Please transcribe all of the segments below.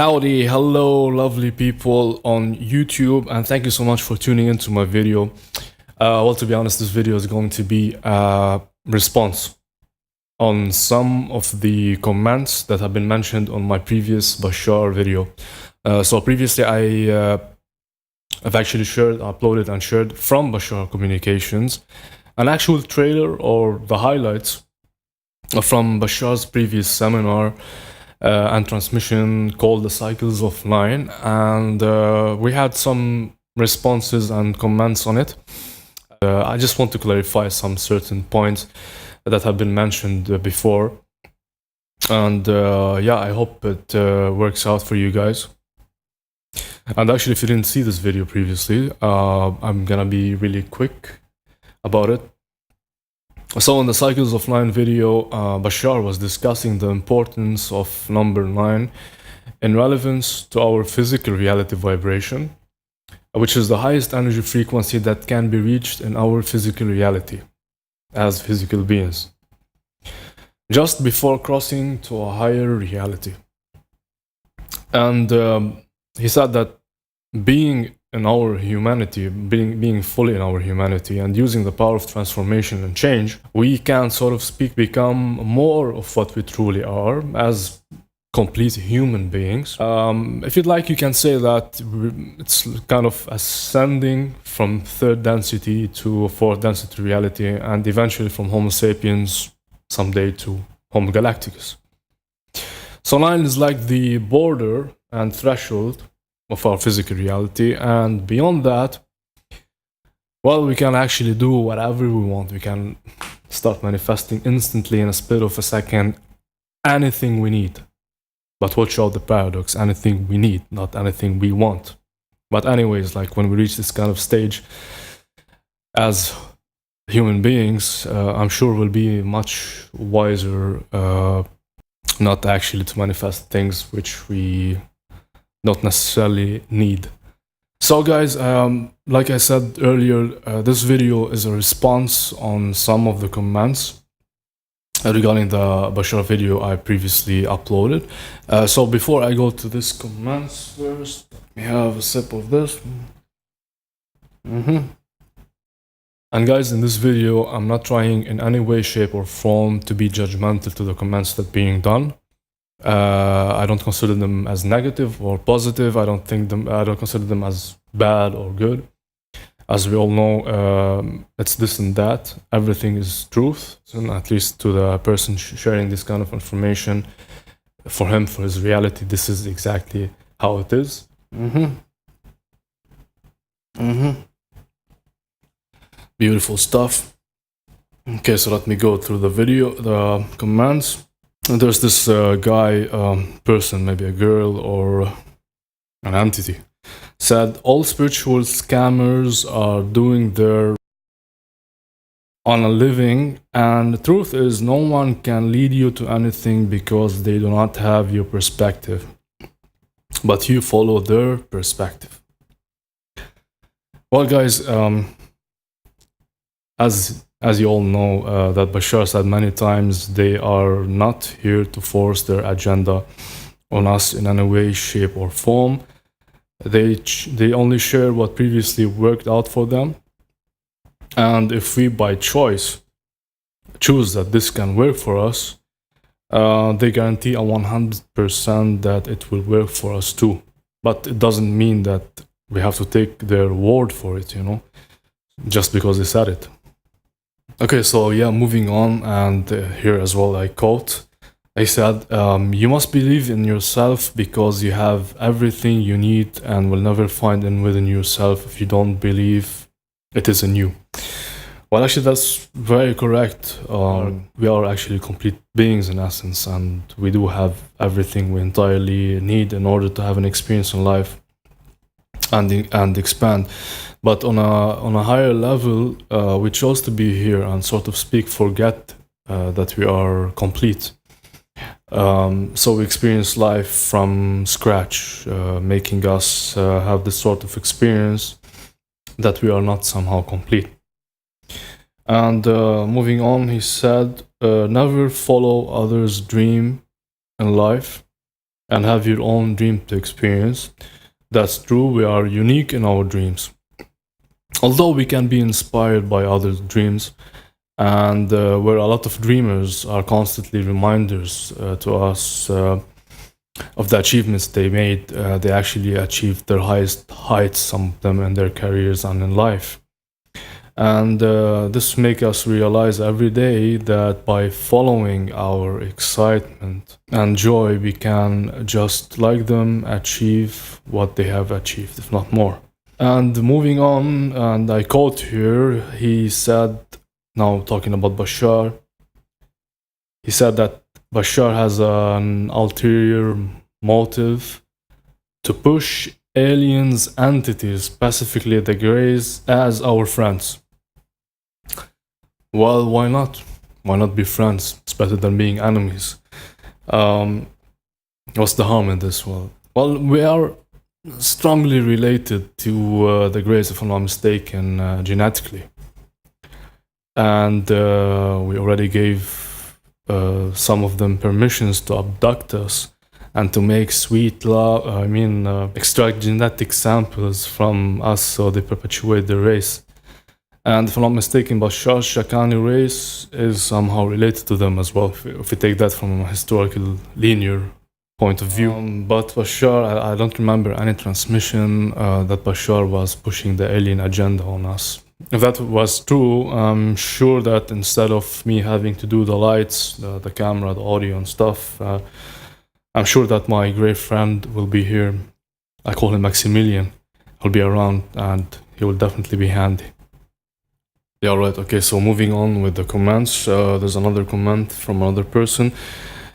Howdy, hello, lovely people on YouTube, and thank you so much for tuning into my video. Well, to be honest, this video is going to be a response on some of the comments that have been mentioned on my previous Bashar video. So previously, I've actually uploaded and shared from Bashar Communications an actual trailer or the highlights from Bashar's previous seminar and transmission called The Cycles of Nine, and we had some responses and comments on it. I just want to clarify some certain points that have been mentioned before, and yeah, I hope it works out for you guys. And actually, if you didn't see this video previously, I'm gonna be really quick about it. So in the Cycles of Nine video, Bashar was discussing the importance of number 9 in relevance to our physical reality vibration, which is the highest energy frequency that can be reached in our physical reality as physical beings, just before crossing to a higher reality. And he said that being in our humanity, being fully in our humanity and using the power of transformation and change, we can, sort of speak, become more of what we truly are as complete human beings. If you'd like, you can say that it's kind of ascending from third density to fourth density reality, and eventually from Homo sapiens someday to Homo galacticus. So 9 is like the border and threshold of our physical reality, and beyond that, well, we can actually do whatever we want. We can start manifesting instantly in a split of a second anything we need. But watch out the paradox: anything we need, not anything we want. But anyways, like when we reach this kind of stage as human beings, I'm sure we'll be much wiser not actually to manifest things which we don't necessarily need. So guys, like I said earlier, this video is a response on some of the comments regarding the Bashar video I previously uploaded. So before I go to this comments first, let me have a sip of this. And guys, in this video, I'm not trying in any way, shape or form to be judgmental to the comments that being done. I don't consider them as negative or positive. I don't consider them as bad or good. As we all know, it's this and that. Everything is truth, and at least to the person sharing this kind of information, for him, for his reality, this is exactly how it is. Beautiful stuff. Okay, so let me go through the video, the comments. There's this guy, person, maybe a girl or an entity, said all spiritual scammers are doing their on a living, and the truth is no one can lead you to anything because they do not have your perspective, but you follow their perspective. Well guys, as you all know, that Bashar said many times, they are not here to force their agenda on us in any way, shape or form. They only share what previously worked out for them, and if we by choice choose that this can work for us, they guarantee a 100% that it will work for us too. But it doesn't mean that we have to take their word for it, you know, just because they said it. Okay, so yeah, moving on, and here as well I quote, I said, you must believe in yourself because you have everything you need and will never find it within yourself if you don't believe it is in you. Well, actually, that's very correct. We are actually complete beings in essence, and we do have everything we entirely need in order to have an experience in life and expand. But on a higher level, we chose to be here and sort of forget that we are complete. So we experience life from scratch, making us have this sort of experience that we are not somehow complete. And moving on, he said, never follow others' dream in life. and have your own dream to experience. That's true, we are unique in our dreams. Although we can be inspired by others' dreams, and where a lot of dreamers are constantly reminders to us of the achievements they made. They actually achieved their highest heights, some of them in their careers and in life. And this makes us realize every day that by following our excitement and joy, we can, just like them, achieve what they have achieved, if not more. And moving on, and I quote here, he said, now talking about Bashar, he said that Bashar has an ulterior motive to push aliens entities, specifically the Greys, as our friends. Well, why not? Why not be friends? It's better than being enemies. What's the harm in this? Well, we are strongly related to the Greys, if I'm not mistaken, genetically. And we already gave some of them permissions to abduct us and to make sweet love, extract genetic samples from us so they perpetuate the race. And if I'm not mistaken, Bashar's Shakani race is somehow related to them as well, if we take that from a historical linear point of view. But Bashar, I don't remember any transmission that Bashar was pushing the alien agenda on us. If that was true, I'm sure that instead of me having to do the lights, the camera, the audio and stuff, I'm sure that my great friend will be here. I call him Maximilian. He'll be around and he will definitely be handy. Yeah, right. Okay, so moving on with the comments. There's another comment from another person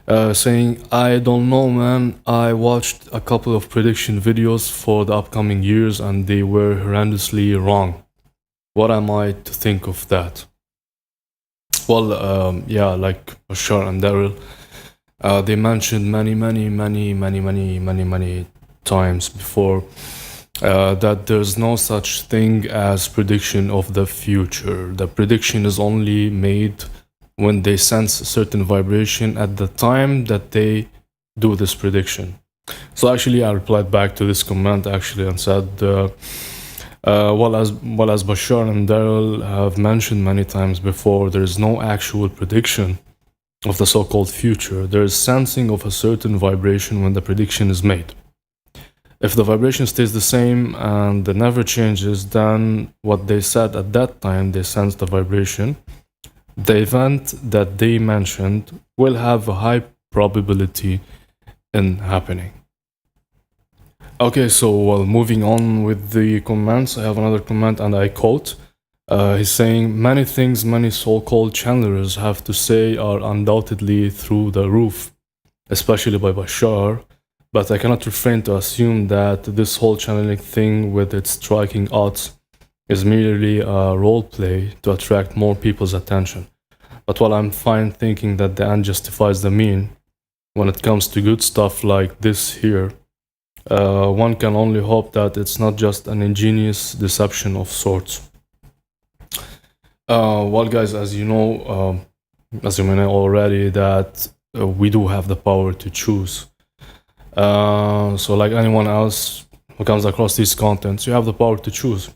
saying, I don't know, man. I watched a couple of prediction videos for the upcoming years and they were horrendously wrong. What am I to think of that? Well, yeah, like Bashar and Daryl, they mentioned many times before that there's no such thing as prediction of the future. The prediction is only made when they sense a certain vibration at the time that they do this prediction. So actually I replied back to this comment actually and said, well as Bashar and Daryl have mentioned many times before, there is no actual prediction of the so-called future. There is sensing of a certain vibration when the prediction is made. If the vibration stays the same and it never changes, then what they said at that time, they sensed the vibration. The event that they mentioned will have a high probability in happening. Okay, so moving on with the comments, I have another comment and I quote. He's saying, many things many so-called channelers have to say are undoubtedly through the roof, especially by Bashar, but I cannot refrain to assume that this whole channeling thing with its striking odds is merely a role play to attract more people's attention. But while I'm fine thinking that the end justifies the mean, when it comes to good stuff like this here, one can only hope that it's not just an ingenious deception of sorts. Well, guys, as you know, as you may know already, that we do have the power to choose. So like anyone else who comes across these contents, you have the power to choose.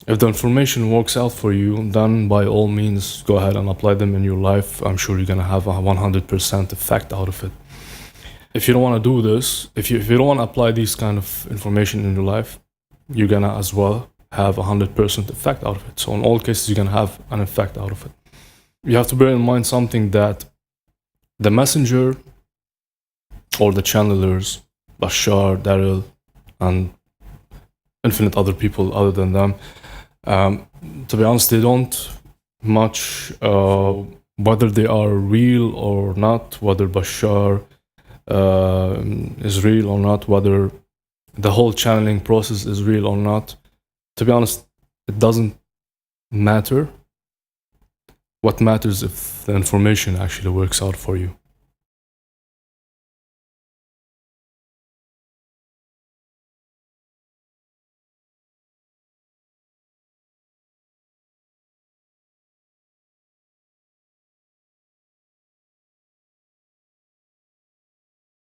If the information works out for you, then by all means, go ahead and apply them in your life. I'm sure you're gonna have a 100% effect out of it. If you don't want to do this, if you don't want to apply these kind of information in your life, you're gonna as well have 100% effect out of it. So in all cases, you're gonna have an effect out of it. You have to bear in mind something, that the messenger or the channelers, Bashar, Daryl, and infinite other people other than them, to be honest, they don't much, whether they are real or not, whether Bashar is real or not, whether the whole channeling process is real or not. To be honest, it doesn't matter. What matters if the information actually works out for you.